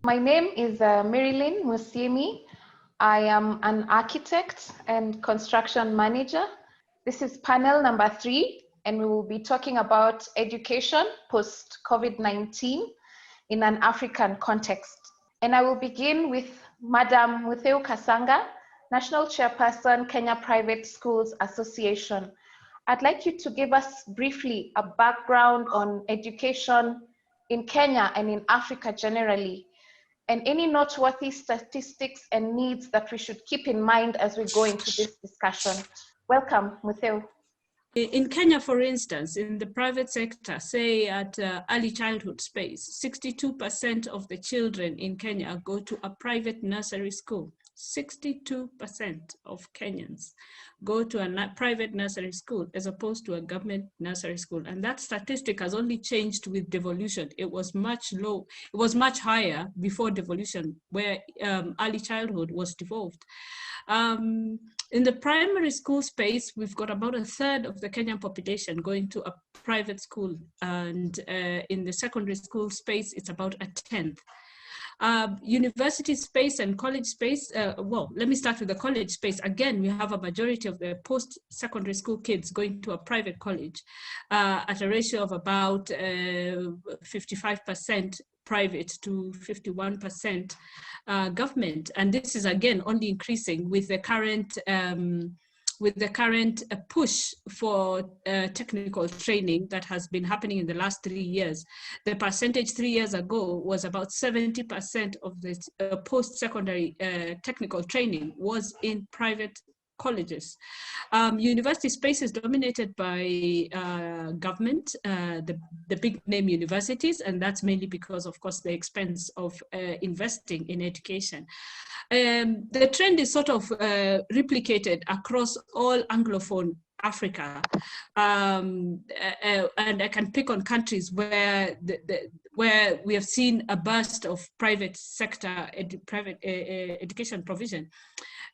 My name is Marilyn Musyimi. I am an architect and construction manager. This is panel number 3, and we will be talking about education post-COVID-19 in an African context. And I will begin with Madam Mutheu Kasanga, National Chairperson, Kenya Private Schools Association. I'd like you to give us briefly a background on education in Kenya and in Africa generally, and any noteworthy statistics and needs that we should keep in mind as we go into this discussion. Welcome, Mutheu. In Kenya, for instance, in the private sector, say at early childhood space, 62% of the children in Kenya go to a private nursery school. 62% of Kenyans go to a private nursery school as opposed to a government nursery school. And that statistic has only changed with devolution. It was much higher before devolution, where early childhood was devolved. In the primary school space, we've got about a third of the Kenyan population going to a private school. And in the secondary school space, it's about a tenth. University space and college space, well, let me start with the college space. Again, we have a majority of the post-secondary school kids going to a private college at a ratio of about 55% private to 51% government. And this is again only increasing with the current push for technical training that has been happening in the last 3 years. The percentage 3 years ago was about 70% of the post-secondary technical training was in private colleges. University space is dominated by government, the big name universities, and that's mainly because, of course, the expense of investing in education. The trend is sort of replicated across all Anglophone Africa, and I can pick on countries where where we have seen a burst of private sector education provision,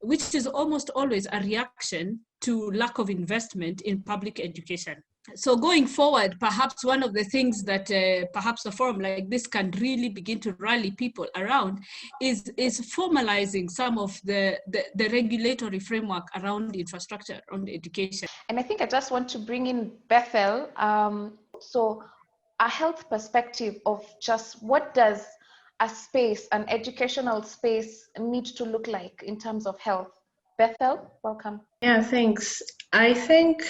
which is almost always a reaction to lack of investment in public education. So going forward, perhaps one of the things that perhaps a forum like this can really begin to rally people around is formalizing some of the regulatory framework around infrastructure, around education. And I think I just want to bring in Bethel. So a health perspective of just what does a space, an educational space, need to look like in terms of health. Bethel, welcome. Yeah, thanks. I think,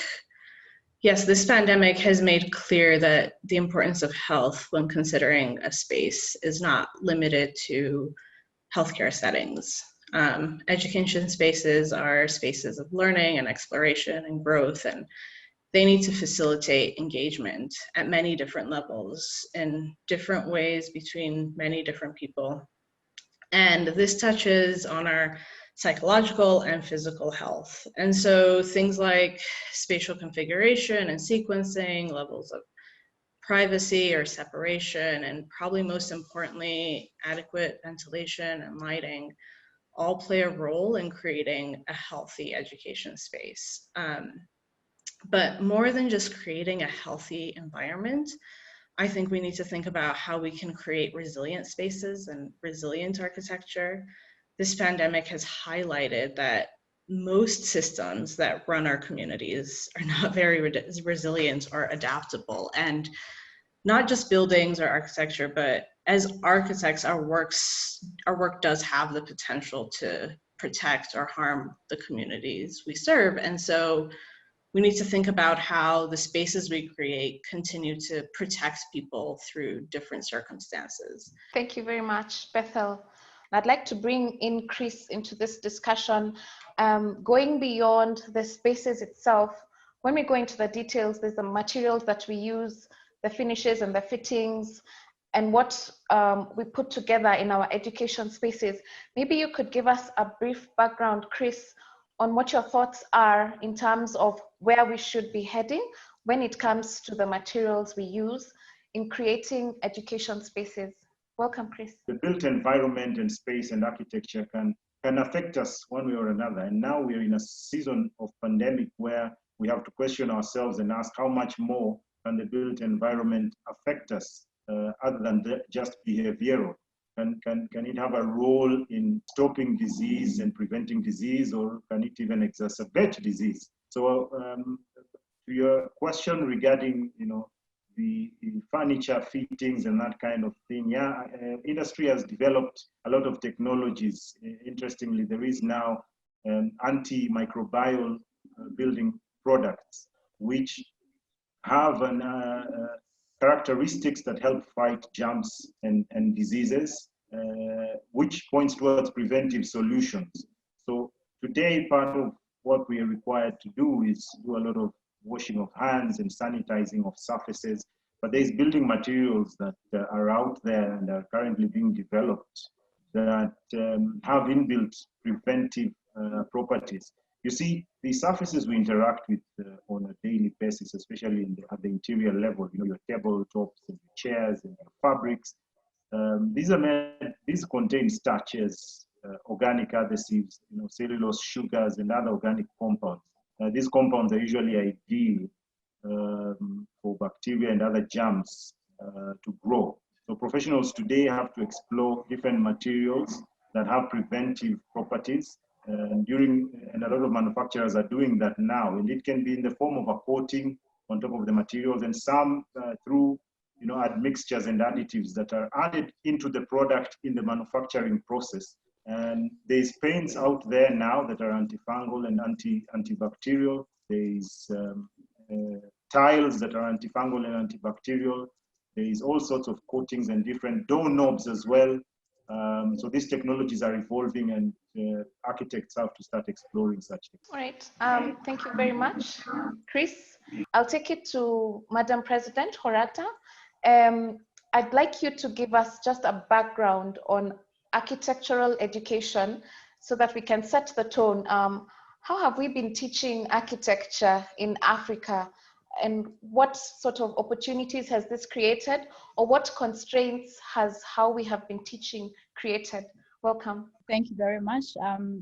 yes, this pandemic has made clear that the importance of health when considering a space is not limited to healthcare settings. Education spaces are spaces of learning and exploration and growth, and they need to facilitate engagement at many different levels in different ways between many different people. And this touches on our psychological and physical health. And so things like spatial configuration and sequencing, levels of privacy or separation, and probably most importantly, adequate ventilation and lighting all play a role in creating a healthy education space. But more than just creating a healthy environment, I think we need to think about how we can create resilient spaces and resilient architecture. This pandemic has highlighted that most systems that run our communities are not very resilient or adaptable. And not just buildings or architecture, but as architects, our work does have the potential to protect or harm the communities we serve. And so we need to think about how the spaces we create continue to protect people through different circumstances. Thank you very much, Bethel. I'd like to bring in Chris into this discussion. Going beyond the spaces itself, when we go into the details, there's the materials that we use, the finishes and the fittings, and what we put together in our education spaces. Maybe you could give us a brief background, Chris, on what your thoughts are in terms of where we should be heading when it comes to the materials we use in creating education spaces. Welcome, Chris. The built environment and space and architecture can affect us one way or another. And now we're in a season of pandemic where we have to question ourselves and ask how much more can the built environment affect us other than just behavioral. Can it have a role in stopping disease and preventing disease, or can it even exacerbate disease? So to your question regarding, the furniture fittings and that kind of thing, yeah, industry has developed a lot of technologies. Interestingly, there is now antimicrobial building products which have characteristics that help fight germs and diseases, which points towards preventive solutions. So today, part of what we are required to do is do a lot of washing of hands and sanitizing of surfaces, but there's building materials that are out there and are currently being developed that have inbuilt preventive properties. You see, the surfaces we interact with on a daily basis, especially at the interior level, your tabletops and your chairs and your fabrics, these contain starches, organic adhesives, cellulose sugars and other organic compounds. These compounds are usually ideal for bacteria and other germs to grow. So professionals today have to explore different materials that have preventive properties. And a lot of manufacturers are doing that now, and it can be in the form of a coating on top of the materials, and some through admixtures and additives that are added into the product in the manufacturing process. And there's paints out there now that are antifungal and antibacterial. There's tiles that are antifungal and antibacterial. There's all sorts of coatings and different door knobs as well. So these technologies are evolving, and architects have to start exploring such things. All right, thank you very much, Chris. I'll take it to Madam President Gorata. I'd like you to give us just a background on architectural education so that we can set the tone. How have we been teaching architecture in Africa, and what sort of opportunities has this created, or what constraints has how we have been teaching created? Welcome. Thank you very much.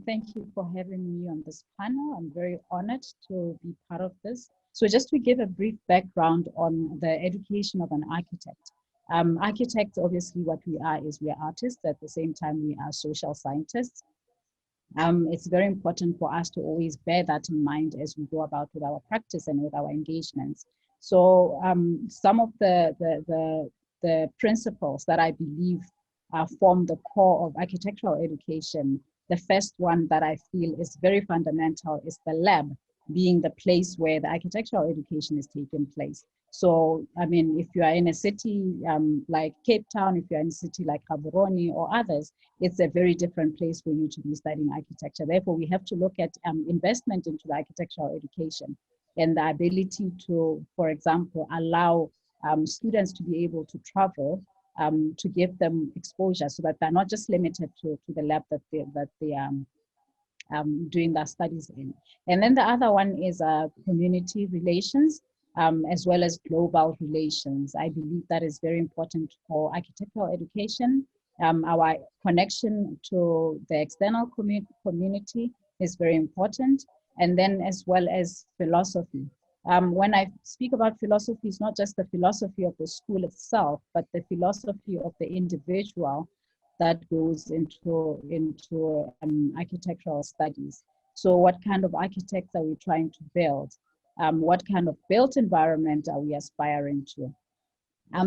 Thank you for having me on this panel. I'm very honored to be part of this. So just to give a brief background on the education of an architect. Architects, obviously what we are is we are artists. At the same time, we are social scientists. It's very important for us to always bear that in mind as we go about with our practice and with our engagements. So some of the principles that I believe form the core of architectural education, the first one that I feel is very fundamental is the lab being the place where the architectural education is taking place. So, I mean, if you are in a city like Cape Town, if you're in a city like Gaborone or others, it's a very different place for you to be studying architecture. Therefore, we have to look at investment into the architectural education and the ability to, for example, allow students to be able to travel to give them exposure so that they're not just limited to the lab that they are doing their studies in. And then the other one is community relations. As well as global relations. I believe that is very important for architectural education. Our connection to the external community is very important. And then as well as philosophy. When I speak about philosophy, it's not just the philosophy of the school itself, but the philosophy of the individual that goes into architectural studies. So what kind of architects are we trying to build? What kind of built environment are we aspiring to?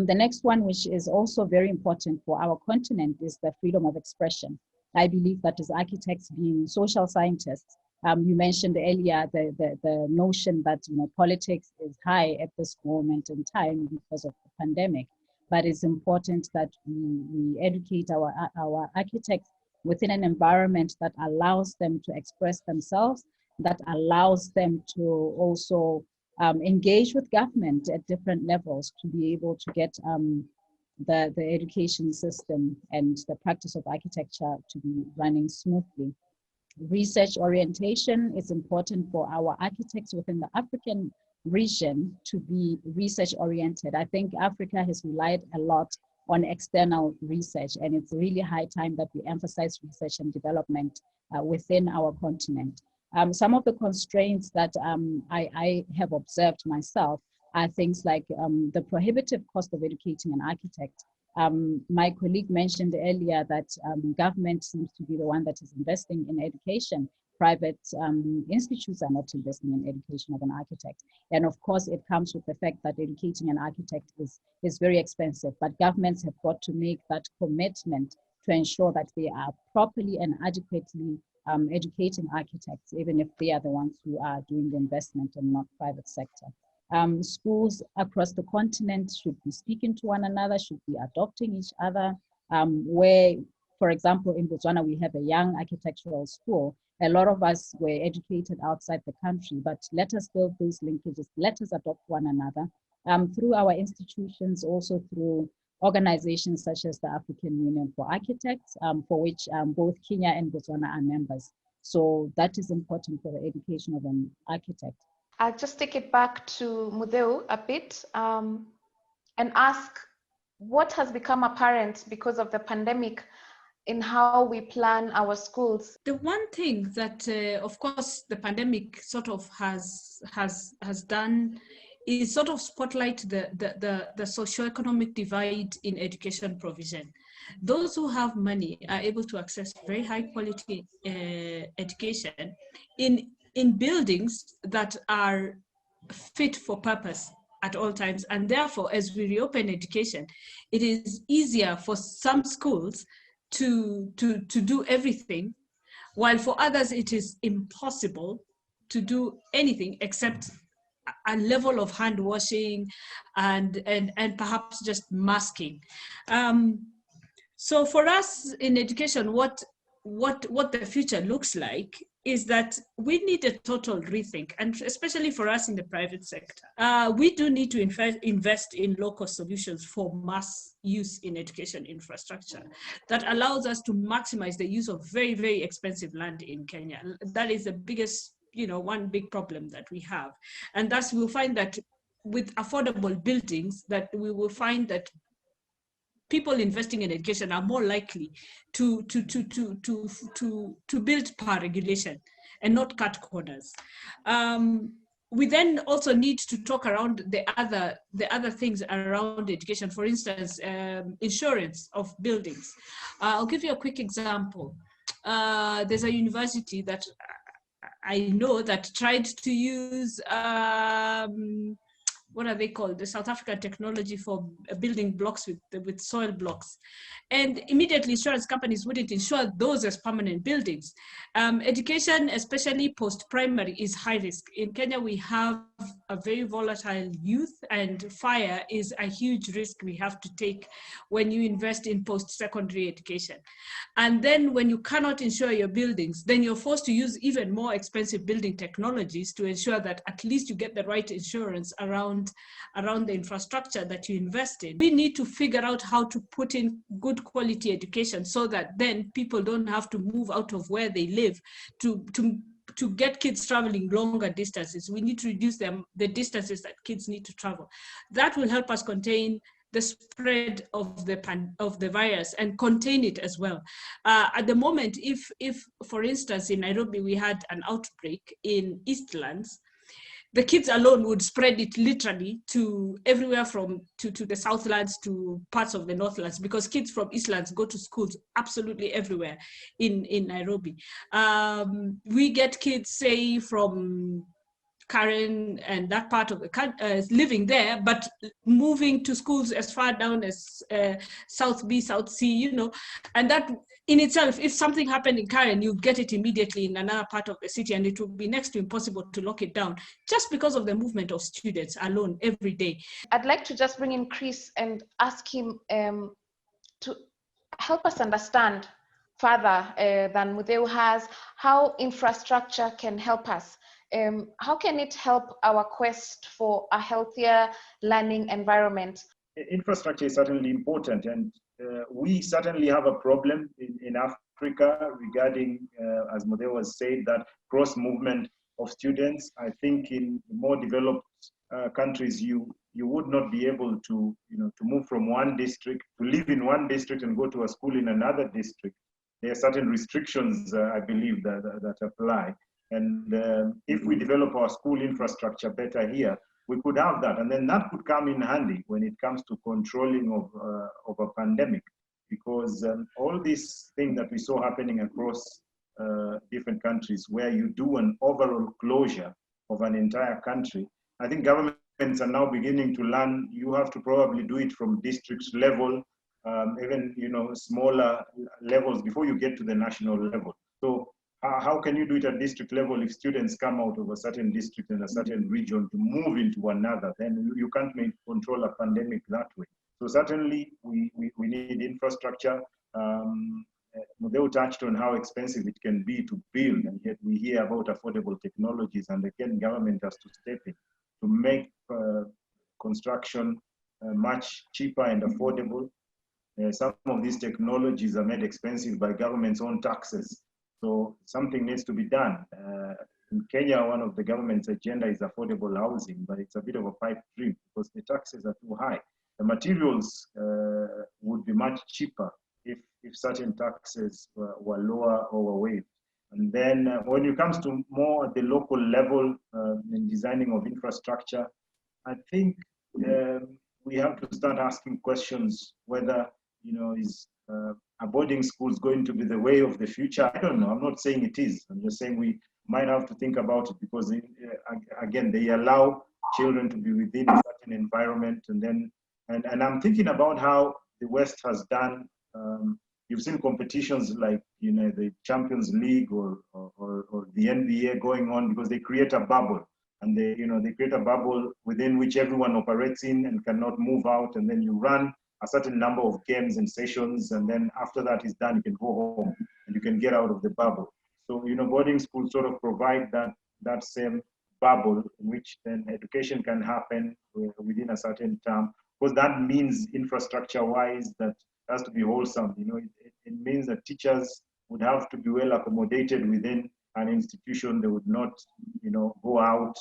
The next one, which is also very important for our continent, is the freedom of expression. I believe that as architects being social scientists, you mentioned earlier the notion that politics is high at this moment in time because of the pandemic, but it's important that we educate our architects within an environment that allows them to express themselves, that allows them to also engage with government at different levels to be able to get the education system and the practice of architecture to be running smoothly. Research orientation is important for our architects within the African region to be research oriented. I think Africa has relied a lot on external research, and it's really high time that we emphasize research and development within our continent. Some of the constraints that I have observed myself are things like the prohibitive cost of educating an architect My colleague mentioned earlier that government seems to be the one that is investing in education. Private institutes are not investing in education of an architect. And of course, it comes with the fact that educating an architect is very expensive, but governments have got to make that commitment to ensure that they are properly and adequately educating architects, even if they are the ones who are doing the investment and not private sector. Schools across the continent should be speaking to one another, should be adopting each other, where, for example, in Botswana, we have a young architectural school. A lot of us were educated outside the country, but let us build those linkages, let us adopt one another through our institutions, also through organizations such as the African Union for Architects, for which both Kenya and Botswana are members. So that is important for the education of an architect. I'll just take it back to Mutheu a bit and ask what has become apparent because of the pandemic in how we plan our schools. The one thing that, of course, the pandemic sort of has done is sort of spotlight the socioeconomic divide in education provision. Those who have money are able to access very high quality education in buildings that are fit for purpose at all times. And therefore, as we reopen education, it is easier for some schools to do everything, while for others it is impossible to do anything except a level of hand washing and perhaps just masking. So for us in education, what the future looks like is that we need a total rethink, and especially for us in the private sector. We do need to invest in local solutions for mass use in education infrastructure that allows us to maximize the use of very, very expensive land in Kenya. That is the biggest, one big problem that we have. And thus we'll find that with affordable buildings, that we will find that people investing in education are more likely to build per regulation and not cut corners. We then also need to talk around the other things around education. For instance, insurance of buildings. I'll give you a quick example. There's a university that I know that tried to use what are they called? The South African technology for building blocks with soil blocks. And immediately insurance companies wouldn't insure those as permanent buildings. Education, especially post-primary, is high risk. In Kenya, we have a very volatile youth, and fire is a huge risk we have to take when you invest in post-secondary education. And then when you cannot insure your buildings, then you're forced to use even more expensive building technologies to ensure that at least you get the right insurance around the infrastructure that you invest in. We need to figure out how to put in good quality education so that then people don't have to move out of where they live to get kids traveling longer distances. We need to reduce the distances that kids need to travel. That will help us contain the spread of the virus and contain it as well. At the moment, if for instance in Nairobi we had an outbreak in Eastlands, the kids alone would spread it literally to everywhere from to the Southlands to parts of the Northlands, because kids from Eastlands go to schools absolutely everywhere in Nairobi. We get kids, say, from Karen and that part of the country living there, but moving to schools as far down as South B, South C, and that in itself, if something happened in Karen, you get it immediately in another part of the city, and it would be next to impossible to lock it down just because of the movement of students alone every day. I'd like to just bring in Chris and ask him to help us understand further than Mutheu has how infrastructure can help us. How can it help our quest for a healthier learning environment? Infrastructure is certainly important, and we certainly have a problem in Africa regarding, as Mutheu has said, that cross movement of students. I think in more developed countries, you would not be able to move from one district, to live in one district and go to a school in another district. There are certain restrictions, I believe, that apply. And if we develop our school infrastructure better here, we could have that. And then that could come in handy when it comes to controlling of a pandemic, because all these things that we saw happening across different countries, where you do an overall closure of an entire country, I think governments are now beginning to learn you have to probably do it from district level, even smaller levels before you get to the national level. So how can you do it at district level if students come out of a certain district and a certain region to move into another? Then you can't control a pandemic that way. So certainly we need infrastructure. Mutheu touched on how expensive it can be to build, and yet we hear about affordable technologies, and again, government has to step in to make construction much cheaper and affordable. Some of these technologies are made expensive by government's own taxes. So something needs to be done. In Kenya, one of the government's agenda is affordable housing, but it's a bit of a pipe dream because the taxes are too high. The materials would be much cheaper if certain taxes were lower or were waived. And then when it comes to more at the local level in designing of infrastructure, I think we have to start asking questions whether, is a boarding school is going to be the way of the future? I don't know. I'm not saying it is. I'm just saying we might have to think about it, because again, they allow children to be within a certain environment, and I'm thinking about how the West has done. You've seen competitions like the Champions League or the NBA going on because they create a bubble, and they create a bubble within which everyone operates in and cannot move out, and then you run a certain number of games and sessions, and then after that is done, you can go home and you can get out of the bubble. So boarding schools sort of provide that same bubble in which then education can happen within a certain term, because that means infrastructure-wise that has to be wholesome. It means that teachers would have to be well accommodated within an institution. They would not, go out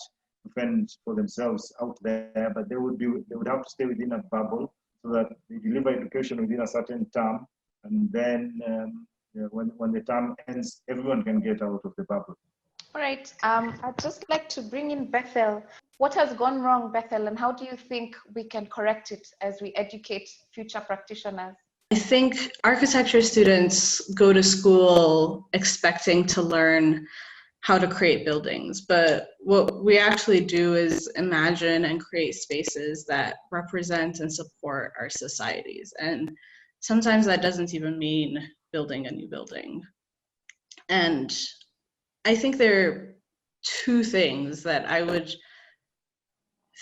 to fend for themselves out there, but they would have to stay within a bubble so that they deliver education within a certain term, and then when the term ends, everyone can get out of the bubble. All right. I'd just like to bring in Bethel. What has gone wrong, Bethel, and how do you think we can correct it as we educate future practitioners? I think architecture students go to school expecting to learn how to create buildings, but what we actually do is imagine and create spaces that represent and support our societies. And sometimes that doesn't even mean building a new building. And I think there are two things that I would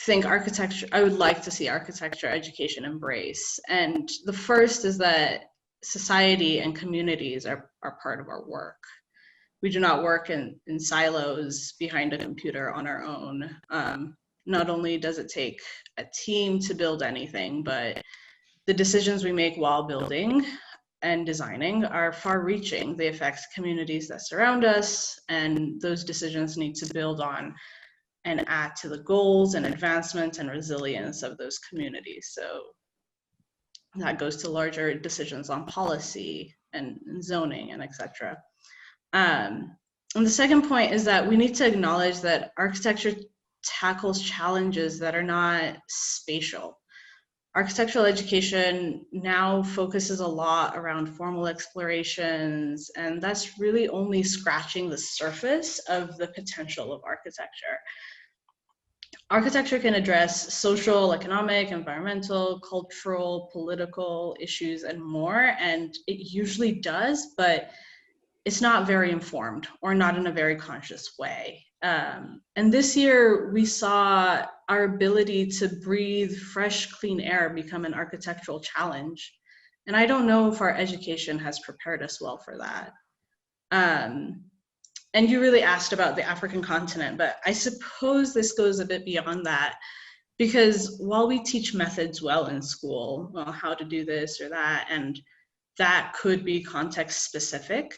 like to see architecture education embrace. And the first is that society and communities are part of our work. We do not work in silos behind a computer on our own. Not only does it take a team to build anything, but the decisions we make while building and designing are far-reaching. They affect communities that surround us, and those decisions need to build on and add to the goals and advancement and resilience of those communities. So that goes to larger decisions on policy and zoning and etc. And the second point is that we need to acknowledge that architecture tackles challenges that are not spatial. Architectural education now focuses a lot around formal explorations, and that's really only scratching the surface of the potential of architecture. Architecture can address social, economic, environmental, cultural, political issues, and more, and it usually does, but it's not very informed or not in a very conscious way. And this year we saw our ability to breathe fresh, clean air become an architectural challenge. And I don't know if our education has prepared us well for that. And you really asked about the African continent, but I suppose this goes a bit beyond that, because while we teach methods well in school, well, how to do this or that, and that could be context specific,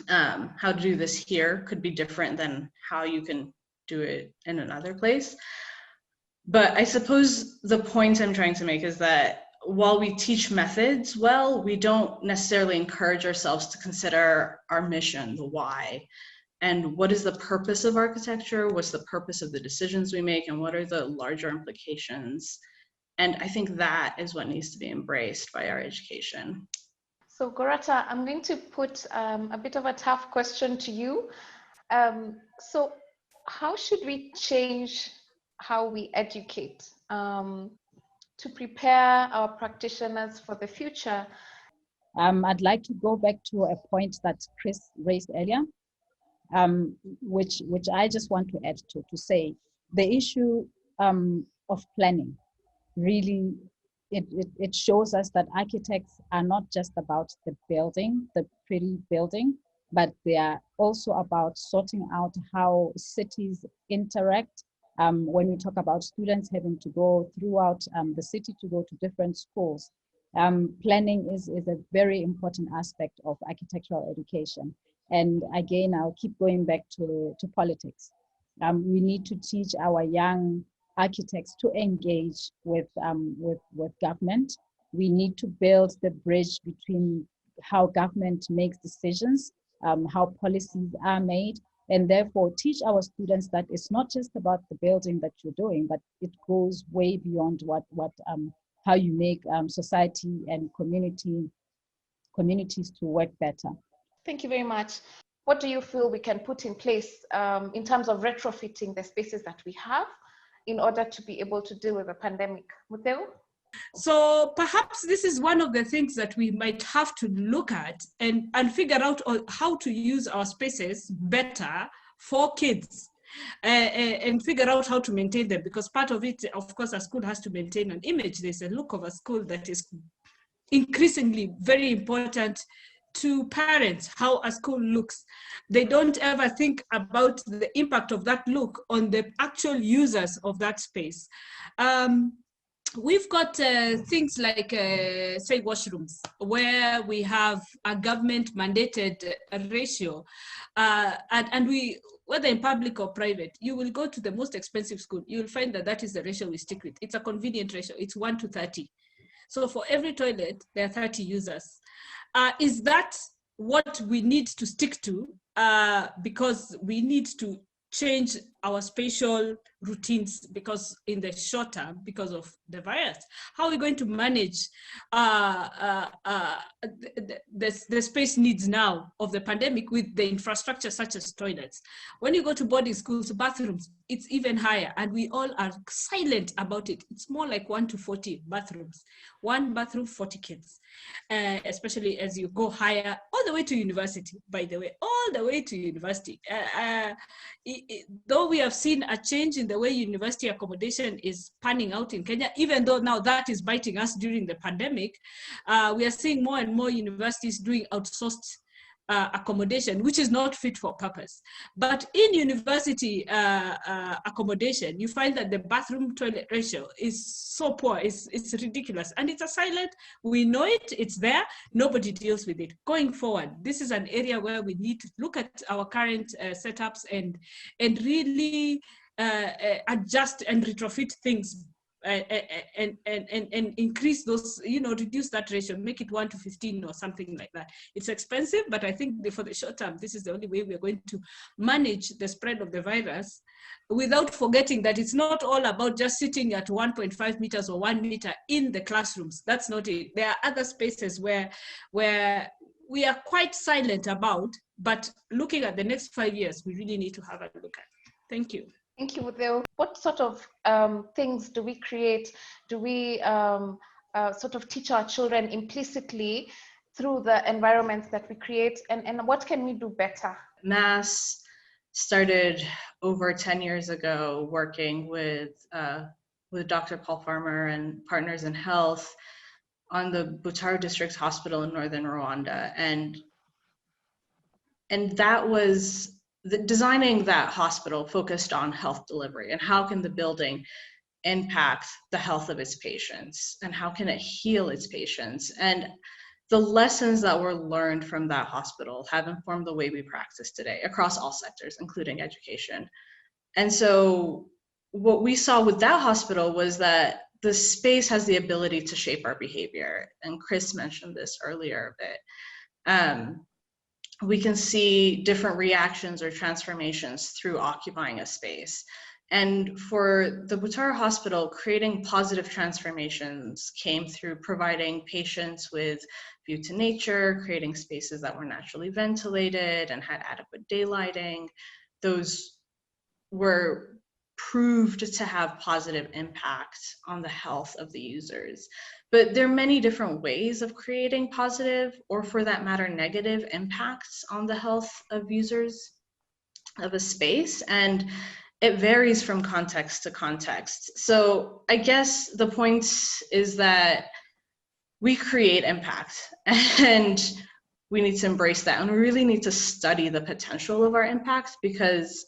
how to do this here could be different than how you can do it in another place. But I suppose the point I'm trying to make is that while we teach methods well, we don't necessarily encourage ourselves to consider our mission, the why. and what is the purpose of architecture, what's the purpose of the decisions we make, and what are the larger implications. And I think that is what needs to be embraced by our education. So Gorata, I'm going to put a bit of a tough question to you. So how should we change how we educate to prepare our practitioners for the future? I'd like to go back to a point that Chris raised earlier, which I just want to add to say the issue of planning. Really, it shows us that architects are not just about the building, the pretty building, but they are also about sorting out how cities interact. When we talk about students having to go throughout the city to go to different schools, planning is a very important aspect of architectural education. And again, I'll keep going back to politics. We need to teach our young architects to engage with government. We need to build the bridge between how government makes decisions, how policies are made, and therefore teach our students that it's not just about the building that you're doing, but it goes way beyond how you make society and communities to work better. Thank you very much. What do you feel we can put in place in terms of retrofitting the spaces that we have in order to be able to deal with the pandemic? Mutheu? So perhaps this is one of the things that we might have to look at and figure out how to use our spaces better for kids. And figure out how to maintain them, because part of it, of course, a school has to maintain an image. There's a look of a school that is increasingly very important to parents, how a school looks. They don't ever think about the impact of that look on the actual users of that space. We've got things like, say, washrooms, where we have a government mandated ratio, and we, whether in public or private, you will go to the most expensive school, you'll find that that is the ratio we stick with. It's a convenient ratio, it's 1 to 30. So for every toilet, there are 30 users. Is that what we need to stick to? Because we need to change our spatial routines, because in the short term, because of the virus, how are we going to manage the space needs now of the pandemic with the infrastructure such as toilets? When you go to boarding schools, bathrooms, it's even higher, and we all are silent about it. It's more like 1 to 40 bathrooms, 1 bathroom, 40 kids, especially as you go higher, all the way to university, by the way, all the way to university. Though we have seen a change in the way university accommodation is panning out in Kenya, even though now that is biting us during the pandemic, we are seeing more and more universities doing outsourced accommodation, which is not fit for purpose. But in university accommodation, you find that the bathroom toilet ratio is so poor, it's ridiculous, and it's a silent, we know it, it's there, nobody deals with it. Going forward, this is an area where we need to look at our current setups and really adjust and retrofit things and increase those, reduce that ratio, make it 1 to 15 or something like that. It's expensive, but I think for the short term, this is the only way we're going to manage the spread of the virus, without forgetting that it's not all about just sitting at 1.5 meters or 1 meter in the classrooms. That's not it. There are other spaces where we are quite silent about, but looking at the next 5 years, we really need to have a look at. Thank you. Thank you, Mutheu. What sort of things do we create? Do we sort of teach our children implicitly through the environments that we create? And what can we do better? Mass started over 10 years ago working with Dr. Paul Farmer and Partners in Health on the Butaro District Hospital in northern Rwanda. And that was designing that hospital focused on health delivery and how can the building impact the health of its patients and how can it heal its patients. And the lessons that were learned from that hospital have informed the way we practice today across all sectors, including education. And so what we saw with that hospital was that the space has the ability to shape our behavior. And Chris mentioned this earlier a bit. we can see different reactions or transformations through occupying a space. And for the Butara Hospital, creating positive transformations came through providing patients with view to nature, creating spaces that were naturally ventilated and had adequate daylighting. Those were proved to have positive impact on the health of the users. But there are many different ways of creating positive, or for that matter, negative impacts on the health of users of a space, and it varies from context to context. So I guess the point is that we create impact, and we need to embrace that, and we really need to study the potential of our impact, because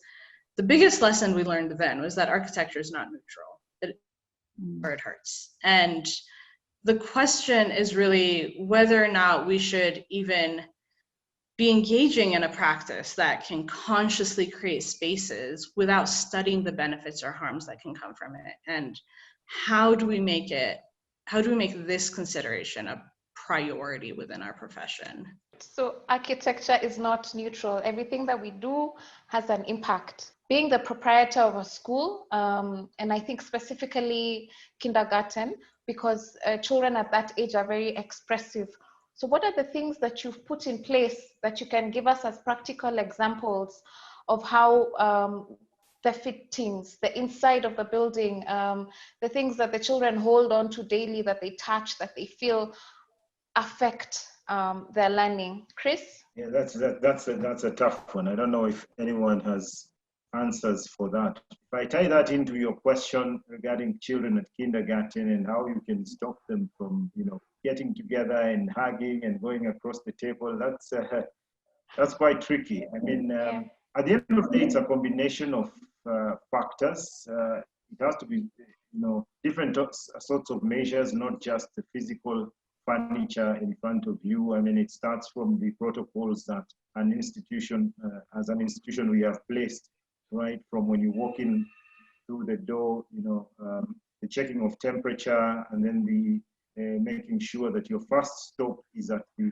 the biggest lesson we learned then was that architecture is not neutral. It hurts. And the question is really whether or not we should even be engaging in a practice that can consciously create spaces without studying the benefits or harms that can come from it. And how do we make this consideration a priority within our profession? So architecture is not neutral. Everything that we do has an impact. Being the proprietor of a school, and I think specifically kindergarten, because children at that age are very expressive. So what are the things that you've put in place that you can give us as practical examples of how the fittings, the inside of the building, the things that the children hold on to daily, that they touch, that they feel affect their learning? Chris? Yeah, that's a tough one. I don't know if anyone has answers for that. If I tie that into your question regarding children at kindergarten and how you can stop them from, getting together and hugging and going across the table, that's quite tricky. I mean, at the end of the day, it's a combination of factors. It has to be, different sorts of measures, not just the physical furniture in front of you. I mean, it starts from the protocols that an institution, as an institution, we have placed, right? From when you walk in through the door, the checking of temperature, and then the making sure that your first stop is at the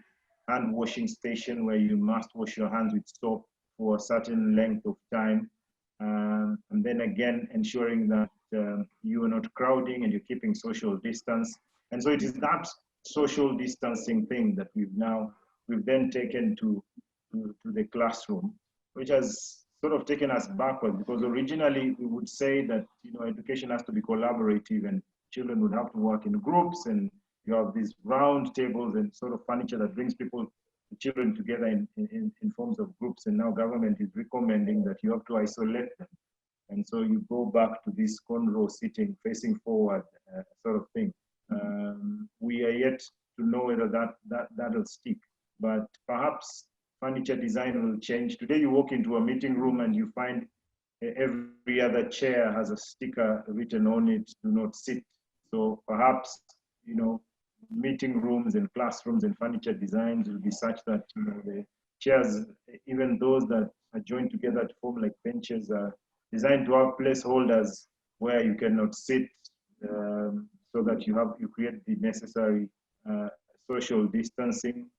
hand washing station, where you must wash your hands with soap for a certain length of time. And then again, ensuring that you are not crowding and you're keeping social distance. And so it is that social distancing thing that we've then taken to the classroom, which has sort of taken us backward, because originally we would say that education has to be collaborative and children would have to work in groups, and you have these round tables and sort of furniture that brings children together in forms of groups. And now government is recommending that you have to isolate them, and so you go back to this cornrow sitting facing forward sort of thing. We are yet to know whether that'll stick, but perhaps furniture design will change. Today you walk into a meeting room and you find every other chair has a sticker written on it, "Do not sit." So perhaps meeting rooms and classrooms and furniture designs will be such that the chairs, even those that are joined together to form like benches, are designed to have placeholders where you cannot sit, so that you create the necessary social distancing.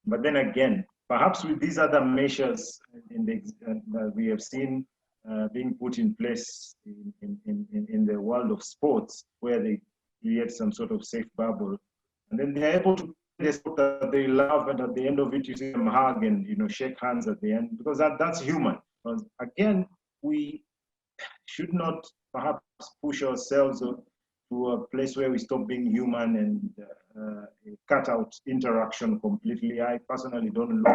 But then again, perhaps with these other measures that we have seen being put in place in the world of sports, where they create some sort of safe bubble, and then they're able to play the sport that they love, and at the end of it, you see them hug and shake hands at the end, because that's human. Because again, we should not perhaps push ourselves to a place where we stop being human and cut out interaction completely. I personally don't look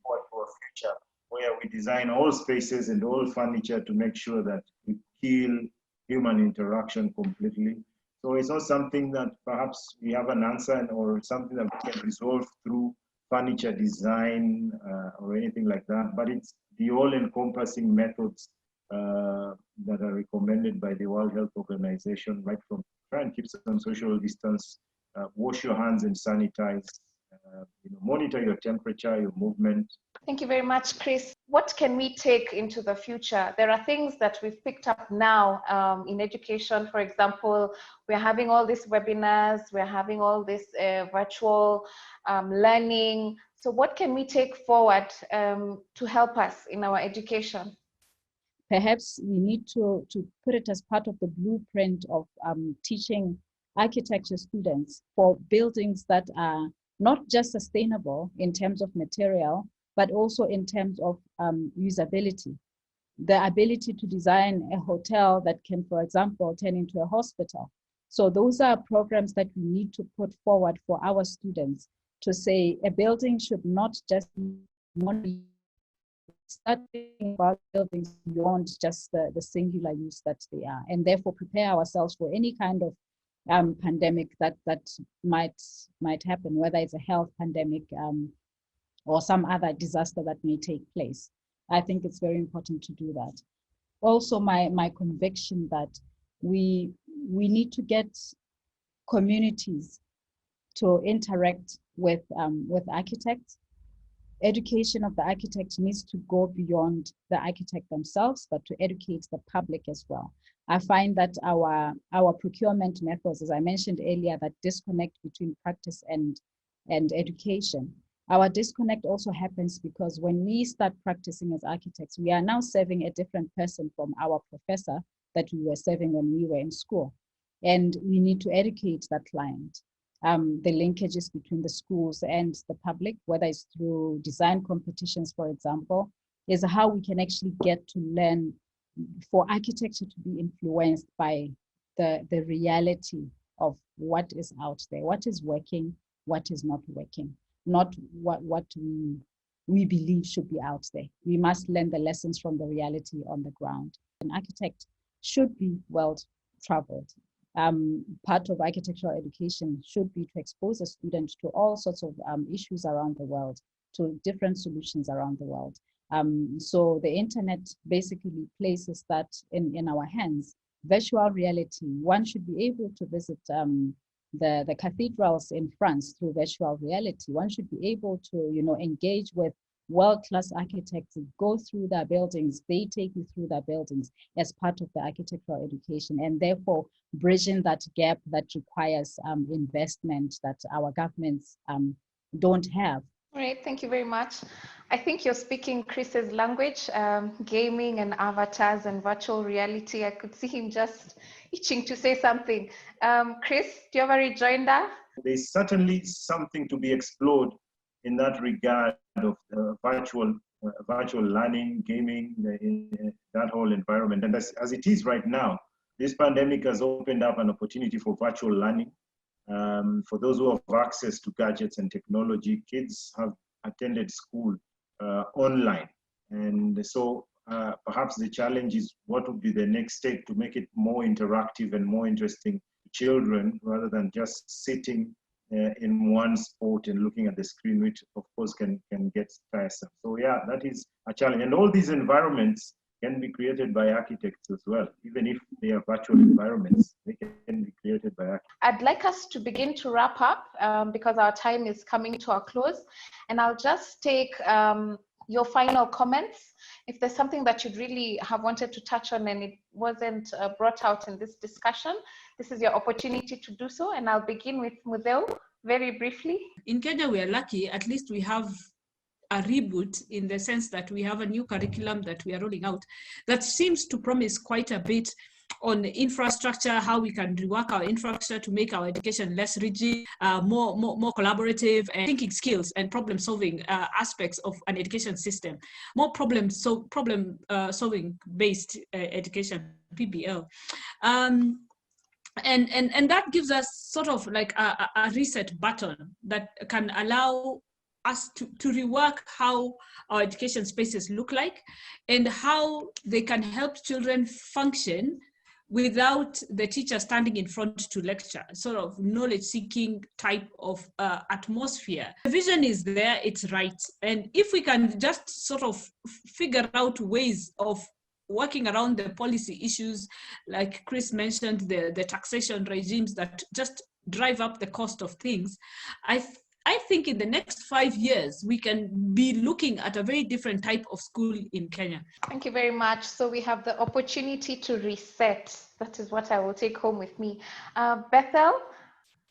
forward for a future where we design all spaces and all furniture to make sure that we kill human interaction completely. So it's not something that perhaps we have an answer or something that we can resolve through furniture design or anything like that, but it's the all-encompassing methods that are recommended by the World Health Organization, right from try and keep some social distance, wash your hands and sanitize, monitor your temperature, your movement. Thank you very much, Chris. What can we take into the future? There are things that we've picked up now in education. For example, we're having all these webinars, we're having all these virtual learning. So what can we take forward to help us in our education? Perhaps we need to put it as part of the blueprint of teaching architecture students for buildings that are not just sustainable in terms of material, but also in terms of usability. The ability to design a hotel that can, for example, turn into a hospital. So those are programs that we need to put forward for our students to say a building should not just be start thinking about buildings beyond just the singular use that they are, and therefore prepare ourselves for any kind of pandemic that might happen, whether it's a health pandemic or some other disaster that may take place. I think it's very important to do that. Also, my conviction that we need to get communities to interact with architects. Education of the architect needs to go beyond the architect themselves, but to educate the public as well. I find that our procurement methods, as I mentioned earlier, that disconnect between practice and education. Our disconnect also happens because when we start practicing as architects, we are now serving a different person from our professor that we were serving when we were in school. And we need to educate that client. The linkages between the schools and the public, whether it's through design competitions, for example, is how we can actually get to learn for architecture to be influenced by the reality of what is out there, what is working, what is not working, not what we believe should be out there. We must learn the lessons from the reality on the ground. An architect should be well-traveled. Part of architectural education should be to expose a student to all sorts of issues around the world, to different solutions around the world. So the internet basically places that in our hands. Virtual reality, one should be able to visit the cathedrals in France through virtual reality. One should be able to, engage with world-class architects, go through their buildings, they take you through their buildings as part of the architectural education, and therefore bridging that gap that requires investment that our governments don't have. Great, thank you very much. I think you're speaking Chris's language, gaming and avatars and virtual reality. I could see him just itching to say something. Chris, do you have a rejoinder? There's certainly something to be explored in that regard of virtual learning, gaming, that whole environment. And as it is right now, this pandemic has opened up an opportunity for virtual learning. For those who have access to gadgets and technology, kids have attended school online. And so perhaps the challenge is what would be the next step to make it more interactive and more interesting to children rather than just sitting in one spot and looking at the screen, which of course can get tiresome. So yeah, that is a challenge. And all these environments can be created by architects as well. Even if they are virtual environments, they can be created by architects. I'd like us to begin to wrap up because our time is coming to a close. And I'll just take your final comments. If there's something that you'd really have wanted to touch on and it wasn't brought out in this discussion, this is your opportunity to do so. And I'll begin with Mutheu very briefly. In Kenya, we are lucky, at least we have a reboot in the sense that we have a new curriculum that we are rolling out that seems to promise quite a bit on infrastructure, how we can rework our infrastructure to make our education less rigid, more collaborative, and thinking skills and problem solving aspects of an education system, more problem solving based education, PBL. And that gives us sort of like a reset button that can allow us to rework how our education spaces look like and how they can help children function without the teacher standing in front to lecture, sort of knowledge-seeking type of atmosphere. The vision is there, it's right. And if we can just sort of figure out ways of working around the policy issues, like Chris mentioned, the taxation regimes that just drive up the cost of things, I think in the next 5 years, we can be looking at a very different type of school in Kenya. Thank you very much. So we have the opportunity to reset. That is what I will take home with me. Bethel,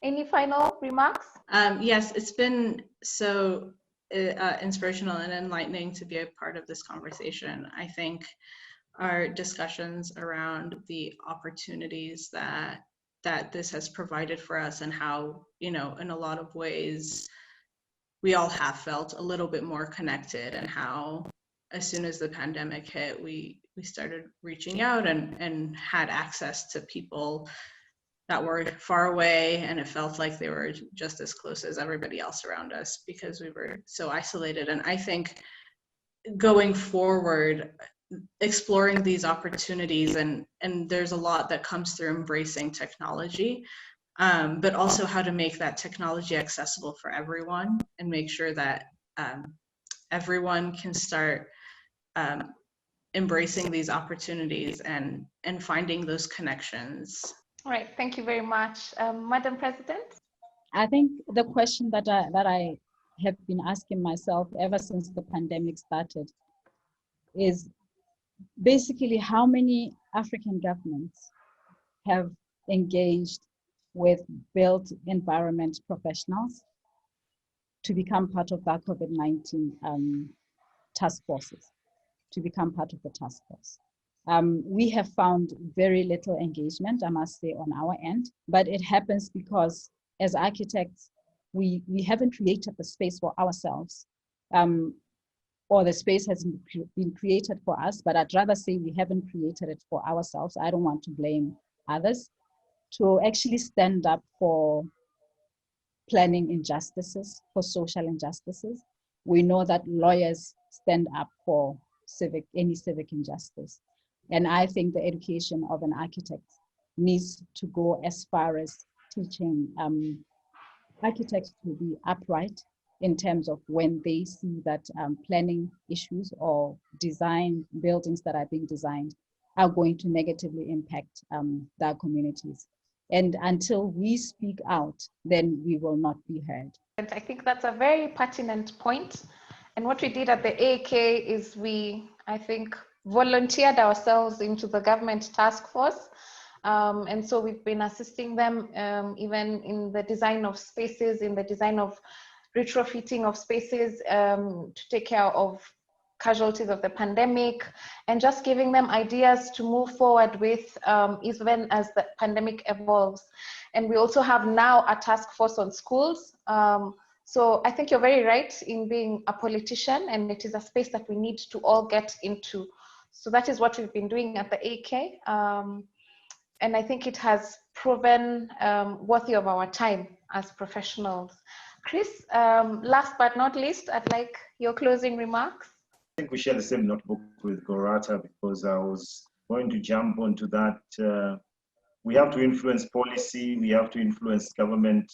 Any final remarks? Yes, it's been so inspirational and enlightening to be a part of this conversation. I think our discussions around the opportunities that this has provided for us, and how, you know, in a lot of ways we all have felt a little bit more connected, and how as soon as the pandemic hit, we started reaching out and had access to people that were far away, and it felt like they were just as close as everybody else around us because we were so isolated. And I think going forward, exploring these opportunities, and there's a lot that comes through embracing technology, but also how to make that technology accessible for everyone, and make sure that everyone can start embracing these opportunities and finding those connections. All right, thank you very much. Madam President? I think the question that I have been asking myself ever since the pandemic started is basically how many African governments have engaged with built environment professionals to become part of that COVID-19 task forces, to become part of the task force. We have found very little engagement, I must say, on our end, but it happens because as architects, we haven't created the space for ourselves, or the space has been created for us, but I'd rather say we haven't created it for ourselves. I don't want to blame others, to actually stand up for planning injustices, for social injustices. We know that lawyers stand up for any civic injustice. And I think the education of an architect needs to go as far as teaching architects to be upright in terms of when they see that planning issues or design buildings that are being designed are going to negatively impact their communities. And until we speak out, then we will not be heard. And I think that's a very pertinent point. And what we did at the AAK is we, I think, volunteered ourselves into the government task force. And so we've been assisting them even in the design of spaces, in the design of retrofitting of spaces to take care of casualties of the pandemic, and just giving them ideas to move forward with even as the pandemic evolves. And we also have now a task force on schools. So I think you're very right in being a politician, and it is a space that we need to all get into. So that is what we've been doing at the AK. And I think it has proven worthy of our time as professionals. Chris, last but not least, I'd like your closing remarks. I think we share the same notebook with Gorata, because I was going to jump onto that. We have to influence policy. We have to influence government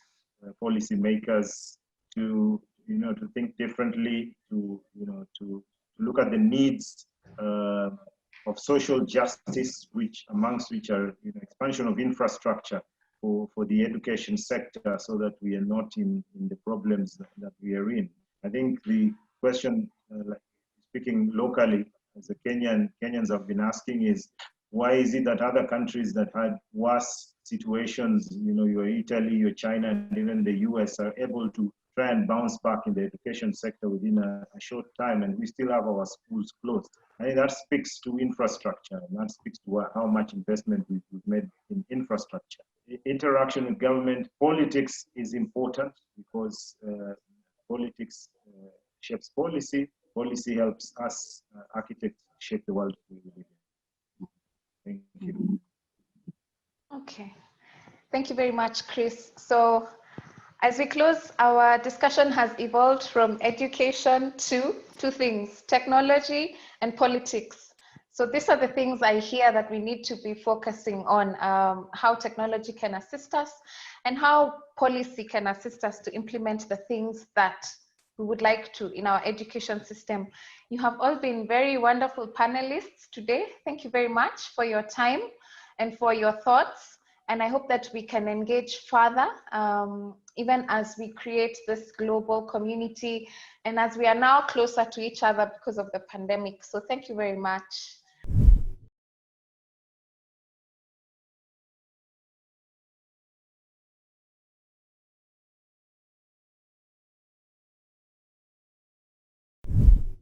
policy makers to, to think differently, to look at the needs of social justice, amongst which are expansion of infrastructure for the education sector, so that we are not in the problems that we are in. I think the question, speaking locally, as the Kenyans have been asking, is why is it that other countries that had worse situations, your Italy, your China, and even the US, are able to try and bounce back in the education sector within a short time, and we still have our schools closed? I think that speaks to infrastructure, and that speaks to how much investment we've made in infrastructure. Interaction with government, politics is important, because politics shapes policy. Policy helps us architects shape the world we live in. Thank you. Okay, thank you very much, Chris. So as we close, our discussion has evolved from education to two things: technology and politics. So these are the things I hear that we need to be focusing on, how technology can assist us and how policy can assist us to implement the things that we would like to in our education system. You have all been very wonderful panelists today. Thank you very much for your time and for your thoughts. And I hope that we can engage further, even as we create this global community and as we are now closer to each other because of the pandemic. So thank you very much.